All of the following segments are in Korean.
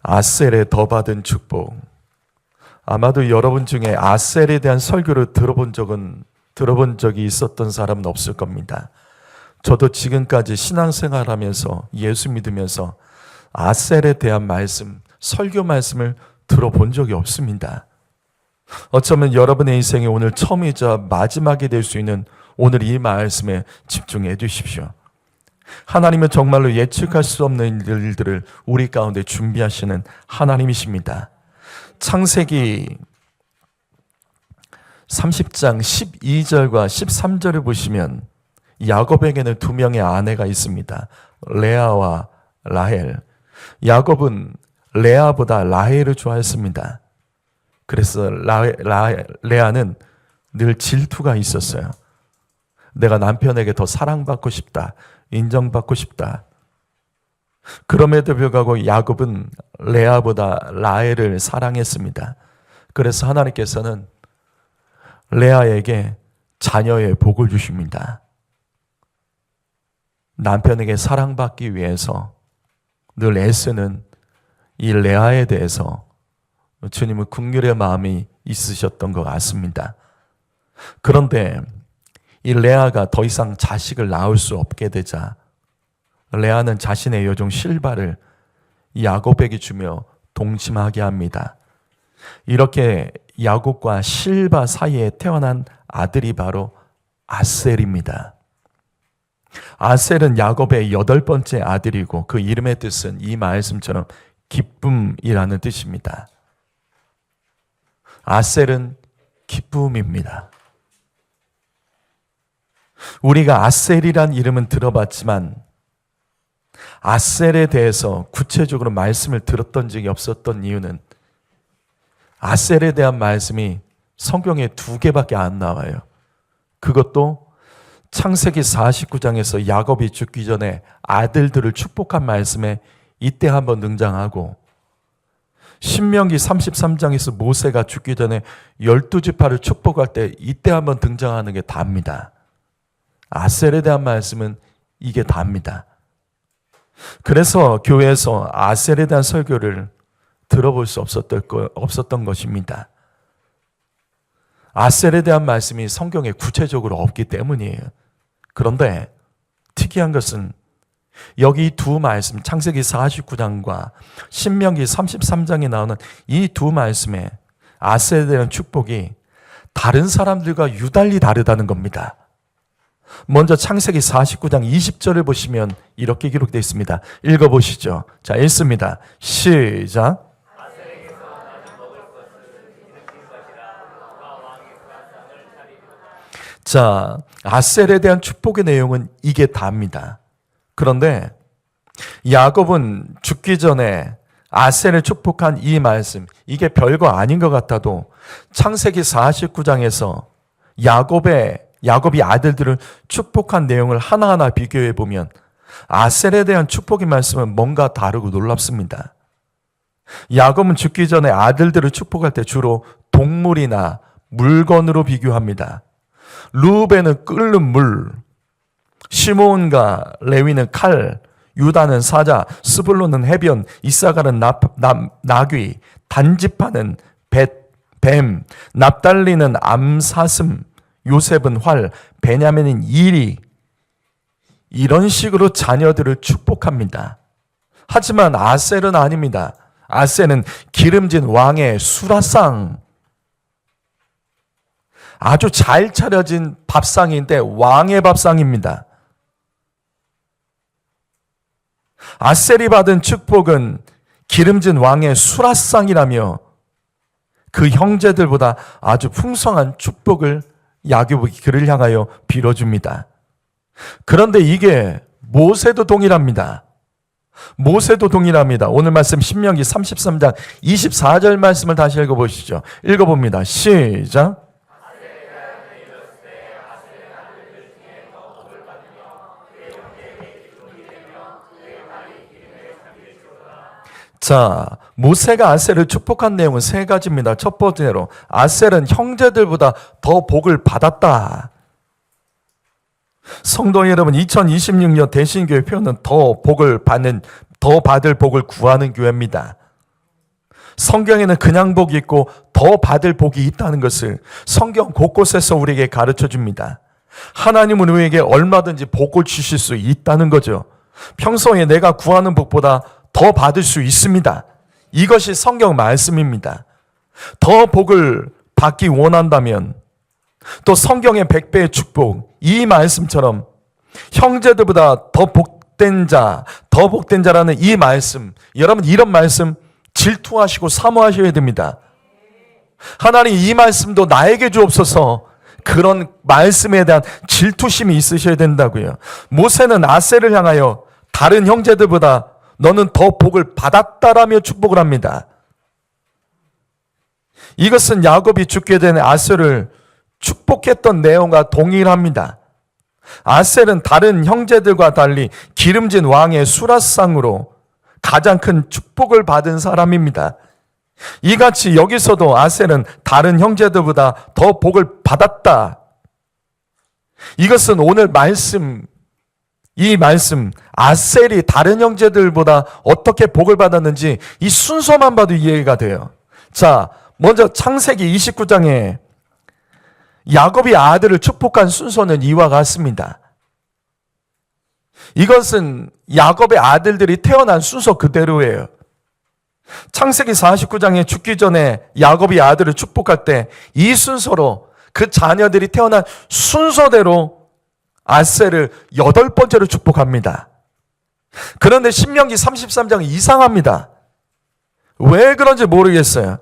아셀에 더 받은 축복. 아마도 여러분 중에 아셀에 대한 설교를 들어본 적이 있었던 사람은 없을 겁니다. 저도 지금까지 신앙생활하면서 예수 믿으면서 아셀에 대한 말씀, 설교 말씀을 들어본 적이 없습니다. 어쩌면 여러분의 인생에 오늘 처음이자 마지막이 될 수 있는 오늘 이 말씀에 집중해 주십시오. 하나님은 정말로 예측할 수 없는 일들을 우리 가운데 준비하시는 하나님이십니다. 창세기 30장 12절과 13절을 보시면 야곱에게는 두 명의 아내가 있습니다. 레아와 라헬. 야곱은 레아보다 라헬을 좋아했습니다. 그래서 레아는 늘 질투가 있었어요. 내가 남편에게 더 사랑받고 싶다. 인정받고 싶다. 그럼에도 불구하고 야곱은 레아보다 라헬을 사랑했습니다. 그래서 하나님께서는 레아에게 자녀의 복을 주십니다. 남편에게 사랑받기 위해서 늘 애쓰는 이 레아에 대해서 주님은 긍휼의 마음이 있으셨던 것 같습니다. 그런데 이 레아가 더 이상 자식을 낳을 수 없게 되자 레아는 자신의 여종 실바를 야곱에게 주며 동침하게 합니다. 이렇게 야곱과 실바 사이에 태어난 아들이 바로 아셀입니다. 아셀은 야곱의 8번째 아들이고 그 이름의 뜻은 이 말씀처럼 기쁨이라는 뜻입니다. 아셀은 기쁨입니다. 우리가 아셀이란 이름은 들어봤지만 아셀에 대해서 구체적으로 말씀을 들었던 적이 없었던 이유는 아셀에 대한 말씀이 성경에 2개밖에 안 나와요. 그것도 창세기 49장에서 야곱이 죽기 전에 아들들을 축복한 말씀에 이때 한번 등장하고 신명기 33장에서 모세가 죽기 전에 12지파를 축복할 때 이때 한번 등장하는 게 다입니다. 아셀에 대한 말씀은 이게 다입니다. 그래서 교회에서 아셀에 대한 설교를 들어볼 수 없었던 것입니다. 아셀에 대한 말씀이 성경에 구체적으로 없기 때문이에요. 그런데 특이한 것은 여기 두 말씀, 창세기 49장과 신명기 33장에 나오는 이 두 말씀에 아셀에 대한 축복이 다른 사람들과 유달리 다르다는 겁니다. 먼저 창세기 49장 20절을 보시면 이렇게 기록되어 있습니다. 읽어보시죠. 자, 읽습니다. 시작. 자, 아셀에 대한 축복의 내용은 이게 다입니다. 그런데 야곱은 죽기 전에 아셀을 축복한 이 말씀, 이게 별거 아닌 것 같아도 창세기 49장에서 야곱이 아들들을 축복한 내용을 하나하나 비교해 보면 아셀에 대한 축복의 말씀은 뭔가 다르고 놀랍습니다. 야곱은 죽기 전에 아들들을 축복할 때 주로 동물이나 물건으로 비교합니다. 루벤은 끓는 물, 시므온과 레위는 칼, 유다는 사자, 스불론은 해변, 이사갈은 나귀, 단지파는 뱀, 납달리는 암사슴, 요셉은 활, 베냐민은 이리, 이런 식으로 자녀들을 축복합니다. 하지만 아셀은 아닙니다. 아셀은 기름진 왕의 수라상, 아주 잘 차려진 밥상인데 왕의 밥상입니다. 아셀이 받은 축복은 기름진 왕의 수라상이라며 그 형제들보다 아주 풍성한 축복을 야곱이 그를 향하여 빌어줍니다. 그런데 이게 모세도 동일합니다. 모세도 동일합니다. 오늘 말씀 신명기 33장 24절 말씀을 다시 읽어보시죠. 읽어봅니다. 시작. 자, 모세가 아셀을 축복한 내용은 3가지입니다. 첫 번째로 아셀은 형제들보다 더 복을 받았다. 성도 여러분, 2026년 대신교회 표현은 더 받을 복을 구하는 교회입니다. 성경에는 그냥 복이 있고 더 받을 복이 있다는 것을 성경 곳곳에서 우리에게 가르쳐 줍니다. 하나님은 우리에게 얼마든지 복을 주실 수 있다는 거죠. 평소에 내가 구하는 복보다 더 받을 수 있습니다. 이것이 성경 말씀입니다. 더 복을 받기 원한다면 또 성경의 100배의 축복, 이 말씀처럼 형제들보다 더 복된 자라는 이 말씀, 여러분 이런 말씀 질투하시고 사모하셔야 됩니다. 하나님 이 말씀도 나에게 주옵소서, 그런 말씀에 대한 질투심이 있으셔야 된다고요. 모세는 아셀을 향하여 다른 형제들보다 너는 더 복을 받았다라며 축복을 합니다. 이것은 야곱이 죽게 된 아셀을 축복했던 내용과 동일합니다. 아셀은 다른 형제들과 달리 기름진 왕의 수라상으로 가장 큰 축복을 받은 사람입니다. 이같이 여기서도 아셀은 다른 형제들보다 더 복을 받았다. 이것은 오늘 이 말씀, 아셀이 다른 형제들보다 어떻게 복을 받았는지 이 순서만 봐도 이해가 돼요. 자, 먼저 창세기 29장에 야곱이 아들을 축복한 순서는 이와 같습니다. 이것은 야곱의 아들들이 태어난 순서 그대로예요. 창세기 49장에 죽기 전에 야곱이 아들을 축복할 때 이 순서로 그 자녀들이 태어난 순서대로 아셀을 8번째로 축복합니다. 그런데 신명기 33장은 이상합니다. 왜 그런지 모르겠어요.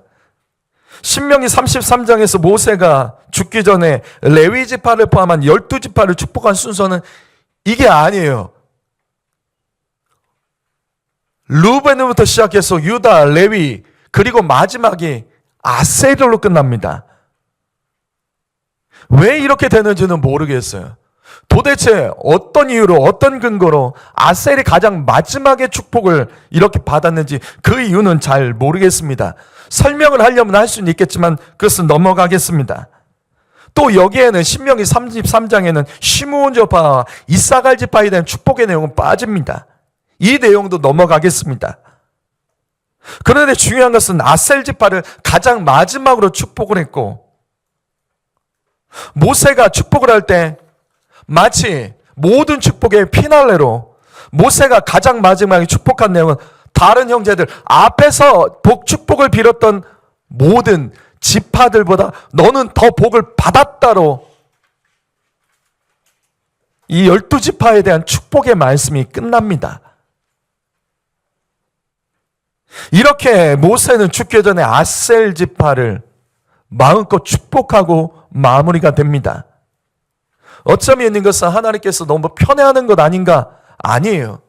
신명기 33장에서 모세가 죽기 전에 레위 지파를 포함한 12지파를 축복한 순서는 이게 아니에요. 루벤으로부터 시작해서 유다, 레위, 그리고 마지막이 아셀로 끝납니다. 왜 이렇게 되는지는 모르겠어요. 도대체 어떤 이유로, 어떤 근거로 아셀이 가장 마지막에 축복을 이렇게 받았는지 그 이유는 잘 모르겠습니다. 설명을 하려면 할 수는 있겠지만 그것은 넘어가겠습니다. 또 여기에는 신명기 33장에는 시므온 지파와 이사갈 지파에 대한 축복의 내용은 빠집니다. 이 내용도 넘어가겠습니다. 그런데 중요한 것은 아셀 지파를 가장 마지막으로 축복을 했고, 모세가 축복을 할 때 마치 모든 축복의 피날레로 모세가 가장 마지막에 축복한 내용은 다른 형제들 앞에서 축복을 빌었던 모든 지파들보다 너는 더 복을 받았다로 이 12지파에 대한 축복의 말씀이 끝납니다. 이렇게 모세는 죽기 전에 아셀 지파를 마음껏 축복하고 마무리가 됩니다. 어쩌면 있는 것은 하나님께서 너무 편애하는 것 아닌가? 아니에요.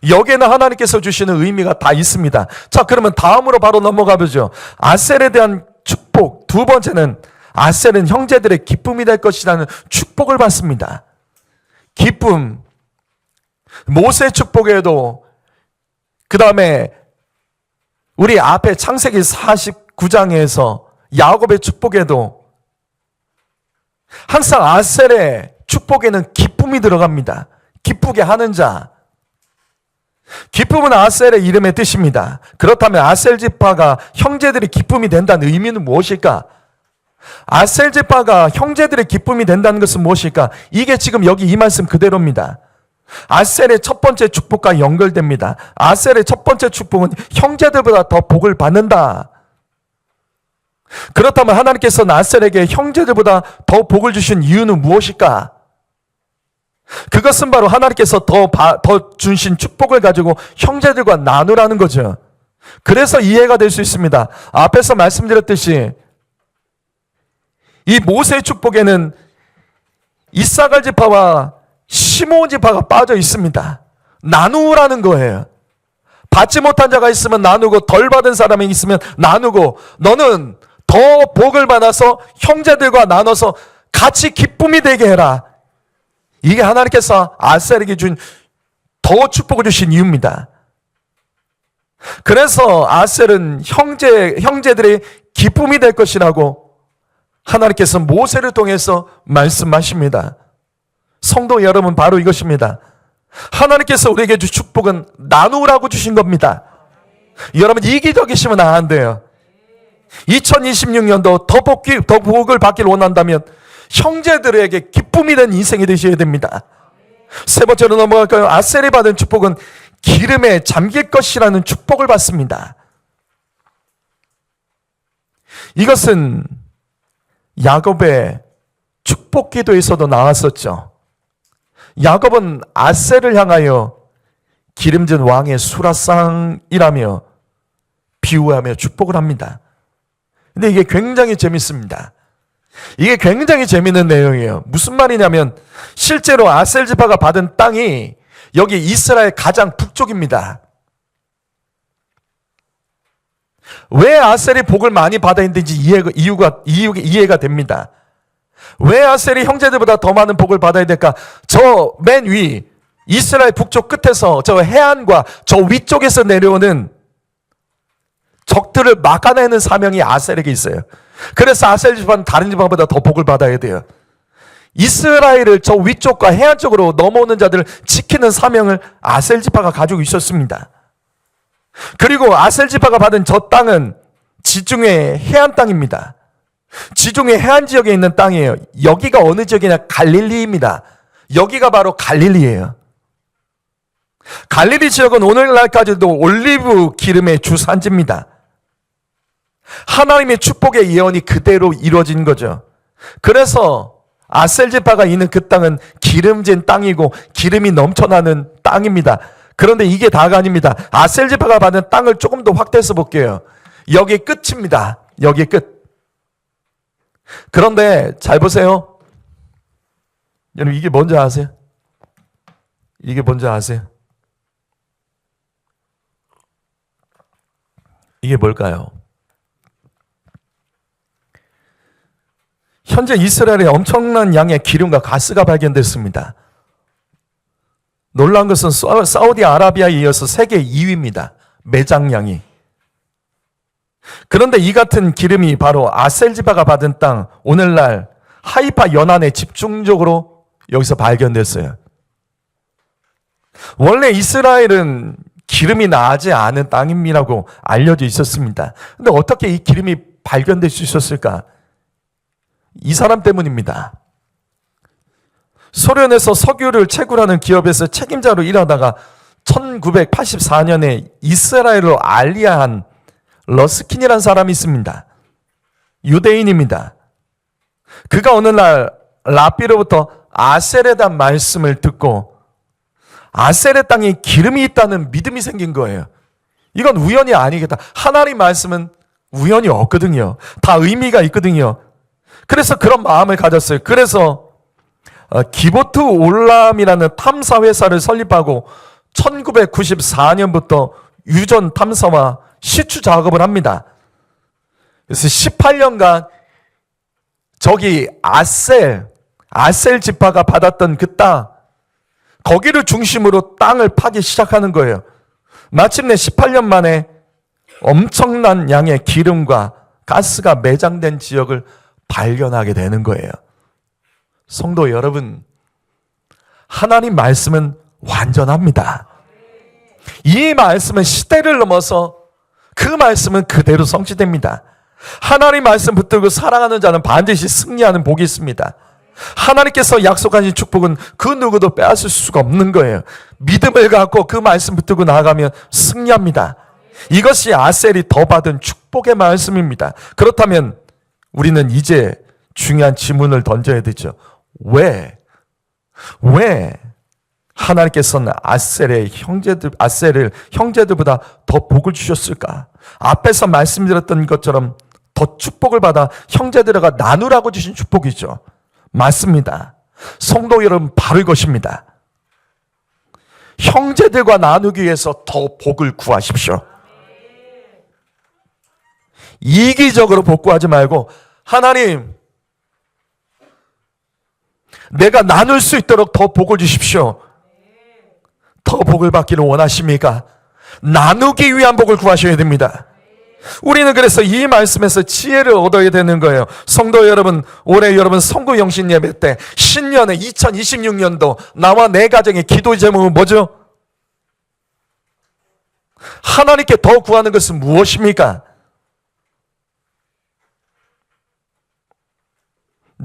여기에는 하나님께서 주시는 의미가 다 있습니다. 자, 그러면 다음으로 바로 넘어가 보죠. 아셀에 대한 축복. 두 번째는 아셀은 형제들의 기쁨이 될 것이라는 축복을 받습니다. 기쁨. 모세 축복에도, 그 다음에 우리 앞에 창세기 49장에서 야곱의 축복에도 항상 아셀의 축복에는 기쁨이 들어갑니다. 기쁘게 하는 자. 기쁨은 아셀의 이름의 뜻입니다. 그렇다면 아셀 지파가 형제들의 기쁨이 된다는 의미는 무엇일까? 아셀 지파가 형제들의 기쁨이 된다는 것은 무엇일까? 이게 지금 여기 이 말씀 그대로입니다. 아셀의 첫 번째 축복과 연결됩니다. 아셀의 첫 번째 축복은 형제들보다 더 복을 받는다. 그렇다면 하나님께서는 아셀에게 형제들보다 더 복을 주신 이유는 무엇일까? 그것은 바로 하나님께서 더 주신 축복을 가지고 형제들과 나누라는 거죠. 그래서 이해가 될 수 있습니다. 앞에서 말씀드렸듯이 이 모세의 축복에는 이사갈 지파와 시므온 지파가 빠져 있습니다. 나누라는 거예요. 받지 못한 자가 있으면 나누고 덜 받은 사람이 있으면 나누고, 너는 더 복을 받아서 형제들과 나눠서 같이 기쁨이 되게 해라. 이게 하나님께서 아셀에게 준 더 축복을 주신 이유입니다. 그래서 아셀은 형제들의 기쁨이 될 것이라고 하나님께서 모세를 통해서 말씀하십니다. 성도 여러분, 바로 이것입니다. 하나님께서 우리에게 준 축복은 나누라고 주신 겁니다. 여러분, 이기적이시면 안 돼요. 2026년도 더 복을 받기를 원한다면 형제들에게 기쁨이 된 인생이 되셔야 됩니다. 세 번째로 넘어갈까요? 아셀이 받은 축복은 기름에 잠길 것이라는 축복을 받습니다. 이것은 야곱의 축복 기도에서도 나왔었죠. 야곱은 아셀을 향하여 기름진 왕의 수라상이라며 비유하며 축복을 합니다. 근데 이게 굉장히 재밌습니다. 이게 굉장히 재밌는 내용이에요. 무슨 말이냐면 실제로 아셀 지파가 받은 땅이 여기 이스라엘 가장 북쪽입니다. 왜 아셀이 복을 많이 받아야 되는지 이해가 됩니다. 왜 아셀이 형제들보다 더 많은 복을 받아야 될까? 저 맨 위 이스라엘 북쪽 끝에서 저 해안과 저 위쪽에서 내려오는 적들을 막아내는 사명이 아셀에게 있어요. 그래서 아셀 지파는 다른 지파보다 더 복을 받아야 돼요. 이스라엘을 저 위쪽과 해안 쪽으로 넘어오는 자들을 지키는 사명을 아셀 지파가 가지고 있었습니다. 그리고 아셀 지파가 받은 저 땅은 지중해 해안 땅입니다. 지중해 해안 지역에 있는 땅이에요. 여기가 어느 지역이냐? 갈릴리입니다. 여기가 바로 갈릴리예요. 갈릴리 지역은 오늘날까지도 올리브 기름의 주산지입니다. 하나님의 축복의 예언이 그대로 이루어진 거죠. 그래서 아셀 지파가 있는 그 땅은 기름진 땅이고 기름이 넘쳐나는 땅입니다. 그런데 이게 다가 아닙니다. 아셀 지파가 받은 땅을 조금 더 확대해서 볼게요. 여기 끝입니다. 여기 끝. 그런데 잘 보세요. 여러분 이게 뭔지 아세요? 이게 뭔지 아세요? 이게 뭘까요? 현재 이스라엘에 엄청난 양의 기름과 가스가 발견됐습니다. 놀라운 것은 사우디아라비아에 이어서 세계 2위입니다. 매장량이. 그런데 이 같은 기름이 바로 아셀 지파가 받은 땅, 오늘날 하이파 연안에 집중적으로 여기서 발견됐어요. 원래 이스라엘은 기름이 나지 않은 땅임이라고 알려져 있었습니다. 근데 어떻게 이 기름이 발견될 수 있었을까? 이 사람 때문입니다. 소련에서 석유를 채굴하는 기업에서 책임자로 일하다가 1984년에 이스라엘로 알리아한 러스킨이라는 사람이 있습니다. 유대인입니다. 그가 어느 날 라삐로부터 아셀에 대한 말씀을 듣고 아셀의 땅에 기름이 있다는 믿음이 생긴 거예요. 이건 우연이 아니겠다. 하나님 말씀은 우연이 없거든요. 다 의미가 있거든요. 그래서 그런 마음을 가졌어요. 그래서 기보트 올람이라는 탐사 회사를 설립하고 1994년부터 유전 탐사와 시추 작업을 합니다. 그래서 18년간 저기 아셀 지파가 받았던 그 땅, 거기를 중심으로 땅을 파기 시작하는 거예요. 마침내 18년 만에 엄청난 양의 기름과 가스가 매장된 지역을 발견하게 되는 거예요. 성도 여러분, 하나님 말씀은 완전합니다. 이 말씀은 시대를 넘어서 그 말씀은 그대로 성취됩니다. 하나님 말씀 붙들고 사랑하는 자는 반드시 승리하는 복이 있습니다. 하나님께서 약속하신 축복은 그 누구도 빼앗을 수가 없는 거예요. 믿음을 갖고 그 말씀 붙들고 나아가면 승리합니다. 이것이 아셀이 더 받은 축복의 말씀입니다. 그렇다면 우리는 이제 중요한 질문을 던져야 되죠. 왜 하나님께서는 아셀을 형제들보다 더 복을 주셨을까? 앞에서 말씀드렸던 것처럼 더 축복을 받아 형제들과 나누라고 주신 축복이죠. 맞습니다. 성도 여러분, 바로 이것입니다. 형제들과 나누기 위해서 더 복을 구하십시오. 이기적으로 복 구하지 말고, 하나님, 내가 나눌 수 있도록 더 복을 주십시오. 더 복을 받기를 원하십니까? 나누기 위한 복을 구하셔야 됩니다. 우리는 그래서 이 말씀에서 지혜를 얻어야 되는 거예요. 성도 여러분, 올해 여러분 성구 영신 예배 때 신년에 2026년도 나와 내 가정의 기도 제목은 뭐죠? 하나님께 더 구하는 것은 무엇입니까?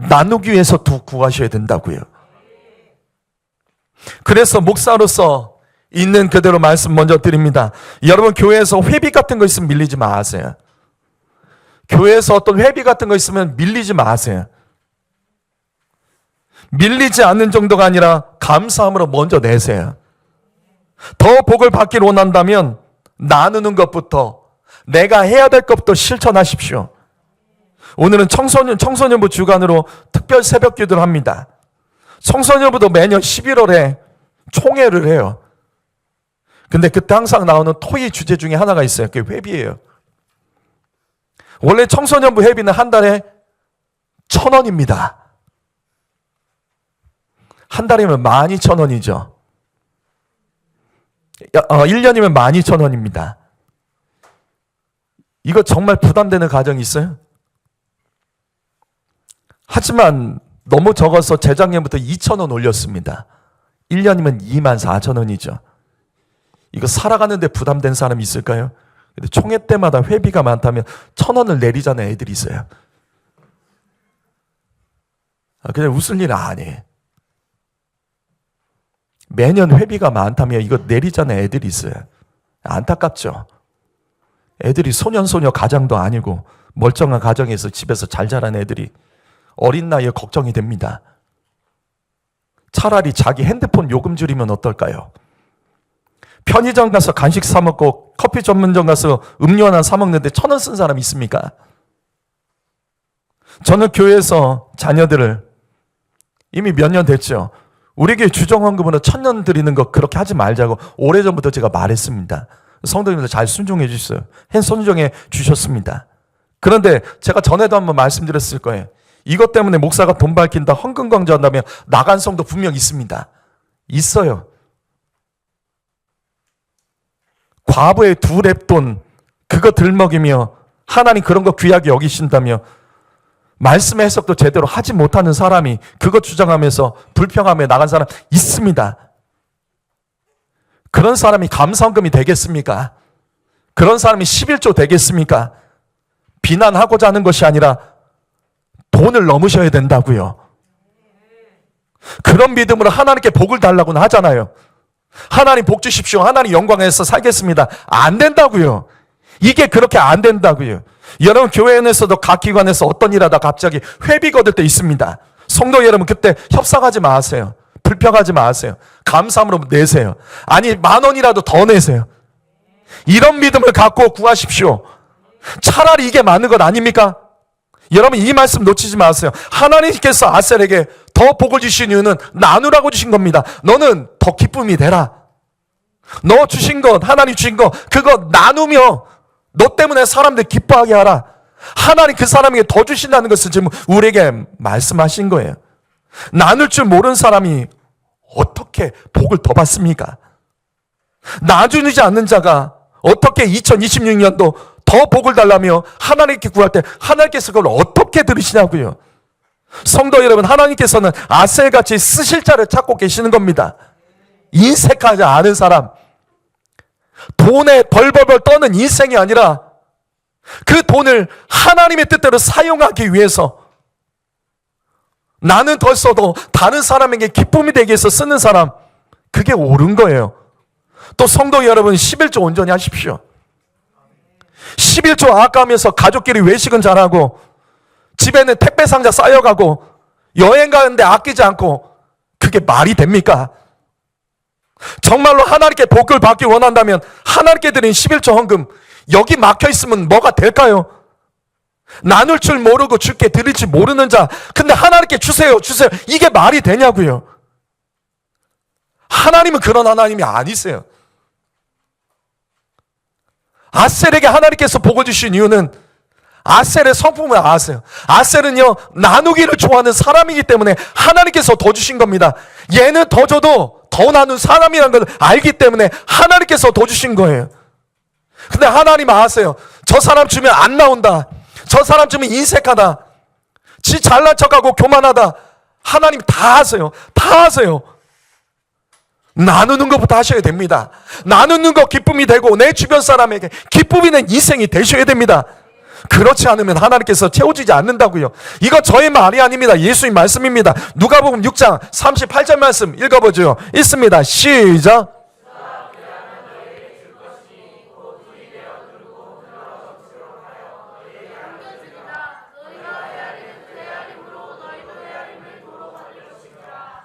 나누기 위해서 구하셔야 된다고요. 그래서 목사로서 있는 그대로 말씀 먼저 드립니다. 여러분, 교회에서 회비 같은 거 있으면 밀리지 마세요. 교회에서 어떤 회비 같은 거 있으면 밀리지 마세요. 밀리지 않는 정도가 아니라 감사함으로 먼저 내세요. 더 복을 받기를 원한다면 나누는 것부터, 내가 해야 될 것부터 실천하십시오. 오늘은 청소년부 주간으로 특별 새벽 기도를 합니다. 청소년부도 매년 11월에 총회를 해요. 근데 그때 항상 나오는 토의 주제 중에 하나가 있어요. 그게 회비예요. 원래 청소년부 회비는 한 달에 1,000원입니다. 한 달이면 12,000원이죠. 1년이면 12,000원입니다. 이거 정말 부담되는 가정이 있어요? 하지만 너무 적어서 재작년부터 2,000원 올렸습니다. 1년이면 24,000원이죠. 이거 살아가는데 부담된 사람이 있을까요? 근데 총회 때마다 회비가 많다면 1,000원을 내리자는 애들이 있어요. 그냥 웃을 일은 아니에요. 매년 회비가 많다면 이거 내리자는 애들이 있어요. 안타깝죠. 애들이 소년소녀 가장도 아니고 멀쩡한 가정에서 집에서 잘 자란 애들이 어린 나이에 걱정이 됩니다. 차라리 자기 핸드폰 요금 줄이면 어떨까요? 편의점 가서 간식 사 먹고 커피 전문점 가서 음료 하나 사 먹는데 1,000원 쓴 사람 있습니까? 저는 교회에서 자녀들을 이미 몇 년 됐죠. 우리 교회 주정헌금으로 1,000원 드리는 거 그렇게 하지 말자고 오래전부터 제가 말했습니다. 성도님들 잘 순종해 주셨어요. 순종해 주셨습니다. 그런데 제가 전에도 한번 말씀드렸을 거예요. 이것 때문에 목사가 돈 밝힌다, 헌금 강조한다면 나간 성도 분명 있습니다. 있어요. 과부의 2랩돈 그거 들먹이며 하나님 그런 거 귀하게 여기신다며 말씀의 해석도 제대로 하지 못하는 사람이 그거 주장하면서 불평하며 나간 사람 있습니다. 그런 사람이 감사헌금이 되겠습니까? 그런 사람이 11조 되겠습니까? 비난하고자 하는 것이 아니라 돈을 넘으셔야 된다고요. 그런 믿음으로 하나님께 복을 달라고는 하잖아요. 하나님 복 주십시오. 하나님 영광에서 살겠습니다. 안 된다고요. 이게 그렇게 안 된다고요. 여러분, 교회 안에서도 각 기관에서 어떤 일 하다 갑자기 회비 거둘 때 있습니다. 성도 여러분, 그때 협상하지 마세요. 불평하지 마세요. 감사함으로 내세요. 아니 10,000원이라도 더 내세요. 이런 믿음을 갖고 구하십시오. 차라리 이게 맞는 것 아닙니까? 여러분, 이 말씀 놓치지 마세요. 하나님께서 아셀에게 더 복을 주신 이유는 나누라고 주신 겁니다. 너는 더 기쁨이 되라. 너 주신 것, 하나님 주신 것, 그거 나누며 너 때문에 사람들 기뻐하게 하라. 하나님 그 사람에게 더 주신다는 것을 지금 우리에게 말씀하신 거예요. 나눌 줄 모르는 사람이 어떻게 복을 더 받습니까? 나누지 않는 자가 어떻게 2026년도 더 복을 달라며 하나님께 구할 때 하나님께서 그걸 어떻게 들으시냐고요. 성도 여러분, 하나님께서는 아셀같이 쓰실 자를 찾고 계시는 겁니다. 인색하지 않은 사람, 돈에 벌벌벌 떠는 인생이 아니라 그 돈을 하나님의 뜻대로 사용하기 위해서 나는 덜 써도 다른 사람에게 기쁨이 되기 위해서 쓰는 사람, 그게 옳은 거예요. 또 성도 여러분, 11조 온전히 하십시오. 11조 아까우면서 가족끼리 외식은 잘하고 집에는 택배 상자 쌓여가고 여행 가는데 아끼지 않고 그게 말이 됩니까? 정말로 하나님께 복을 받기 원한다면 하나님께 드린 11조 헌금 여기 막혀있으면 뭐가 될까요? 나눌 줄 모르고 주께 드릴 줄 모르는 자, 근데 하나님께 주세요 주세요, 이게 말이 되냐고요. 하나님은 그런 하나님이 아니세요. 아셀에게 하나님께서 복을 주신 이유는 아셀의 성품을 아세요. 아셀은요, 나누기를 좋아하는 사람이기 때문에 하나님께서 더 주신 겁니다. 얘는 더 줘도 더 나눈 사람이라는 걸 알기 때문에 하나님께서 더 주신 거예요. 근데 하나님 아세요. 저 사람 주면 안 나온다, 저 사람 주면 인색하다, 지 잘난 척하고 교만하다. 하나님 다 아세요. 다 아세요. 나누는 것부터 하셔야 됩니다. 나누는 것 기쁨이 되고 내 주변 사람에게 기쁨이 된 인생이 되셔야 됩니다. 그렇지 않으면 하나님께서 채워주지 않는다고요. 이거 저의 말이 아닙니다. 예수님 말씀입니다. 누가복음 6장 38절 말씀 읽어보죠. 있습니다. 시작.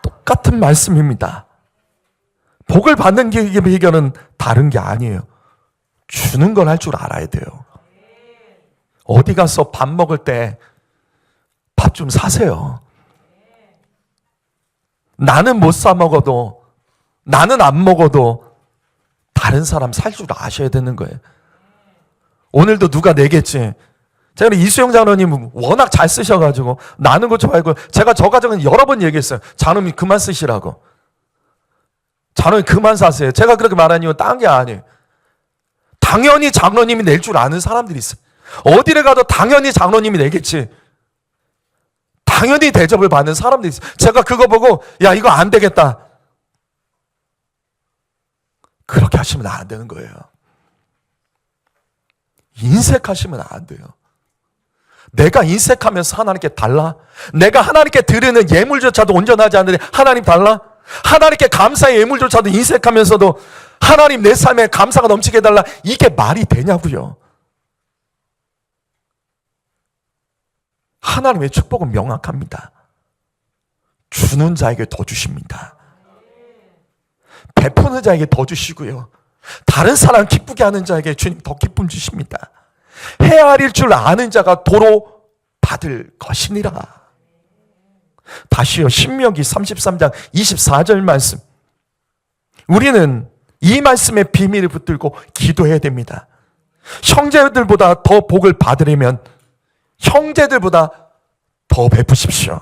똑같은 말씀입니다. 복을 받는 비결은 다른 게 아니에요. 주는 걸 할 줄 알아야 돼요. 어디 가서 밥 먹을 때 밥 좀 사세요. 나는 못 사 먹어도, 나는 안 먹어도 다른 사람 살 줄 아셔야 되는 거예요. 오늘도 누가 내겠지. 제가 이수영 장로님 워낙 잘 쓰셔가지고 나는 거 좋아하고, 제가 저 가정은 여러 번 얘기했어요. 장로님 그만 쓰시라고. 장로님 그만 사세요. 제가 그렇게 말한 이유는 딴 게 아니에요. 당연히 장로님이 낼 줄 아는 사람들이 있어요. 어디를 가도 당연히 장로님이 내겠지. 당연히 대접을 받는 사람들이 있어요. 제가 그거 보고 야 이거 안 되겠다. 그렇게 하시면 안 되는 거예요. 인색하시면 안 돼요. 내가 인색하면서 하나님께 달라? 내가 하나님께 드리는 예물조차도 온전하지 않는데 하나님 달라? 하나님께 감사의 예물조차도 인색하면서도 하나님 내 삶에 감사가 넘치게 해달라? 이게 말이 되냐고요. 하나님의 축복은 명확합니다. 주는 자에게 더 주십니다. 베푸는 자에게 더 주시고요. 다른 사람 기쁘게 하는 자에게 주님 더 기쁨 주십니다. 헤아릴 줄 아는 자가 도로 받을 것이니라. 다시요, 신명기 33장 24절 말씀. 우리는 이 말씀의 비밀을 붙들고 기도해야 됩니다. 형제들보다 더 복을 받으려면 형제들보다 더 베푸십시오.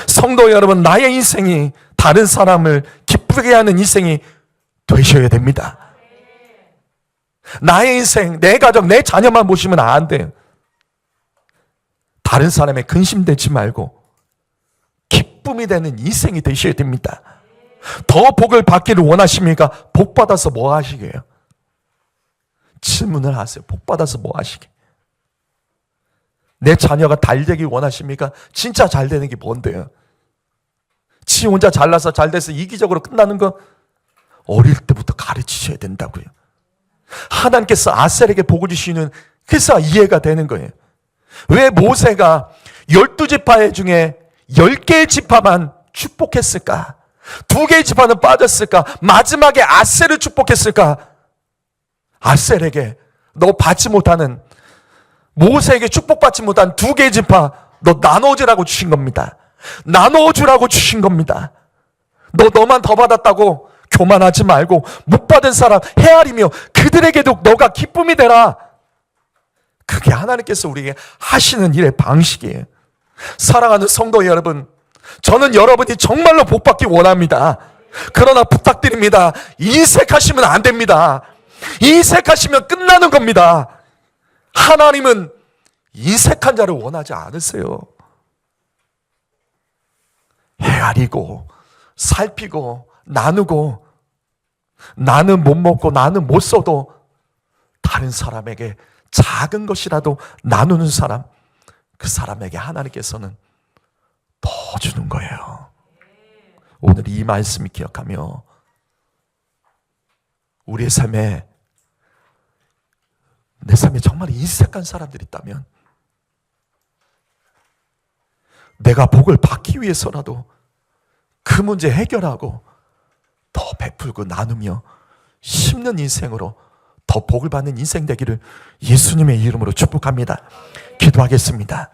성도 여러분, 나의 인생이 다른 사람을 기쁘게 하는 인생이 되셔야 됩니다. 나의 인생, 내 가족, 내 자녀만 보시면 안 돼요. 다른 사람에 근심되지 말고 기쁨이 되는 인생이 되셔야 됩니다. 더 복을 받기를 원하십니까? 복 받아서 뭐 하시게요? 질문을 하세요. 복 받아서 뭐 하시게? 내 자녀가 잘 되기 원하십니까? 진짜 잘 되는 게 뭔데요? 지 혼자 잘나서 잘 돼서 이기적으로 끝나는 거 어릴 때부터 가르치셔야 된다고요. 하나님께서 아셀에게 복을 주시는, 그래서 이해가 되는 거예요. 왜 모세가 12지파 중에 10개의 지파만 축복했을까? 2개의 지파는 빠졌을까? 마지막에 아셀을 축복했을까? 아셀에게 너 받지 못하는, 모세에게 축복받지 못한 2개의 지파 너 나눠주라고 주신 겁니다. 나눠주라고 주신 겁니다. 너만 더 받았다고 교만하지 말고 못 받은 사람 헤아리며 그들에게도 너가 기쁨이 되라. 그게 하나님께서 우리에게 하시는 일의 방식이에요. 사랑하는 성도 여러분, 저는 여러분이 정말로 복받기 원합니다. 그러나 부탁드립니다. 인색하시면 안 됩니다. 인색하시면 끝나는 겁니다. 하나님은 인색한 자를 원하지 않으세요. 헤아리고 살피고 나누고, 나는 못 먹고 나는 못 써도 다른 사람에게 작은 것이라도 나누는 사람, 그 사람에게 하나님께서는 더 주는 거예요. 오늘 이 말씀을 기억하며 우리의 삶에, 내 삶에 정말 인색한 사람들이 있다면 내가 복을 받기 위해서라도 그 문제 해결하고 더 베풀고 나누며 심는 인생으로 더 복을 받는 인생 되기를 예수님의 이름으로 축복합니다. 기도하겠습니다.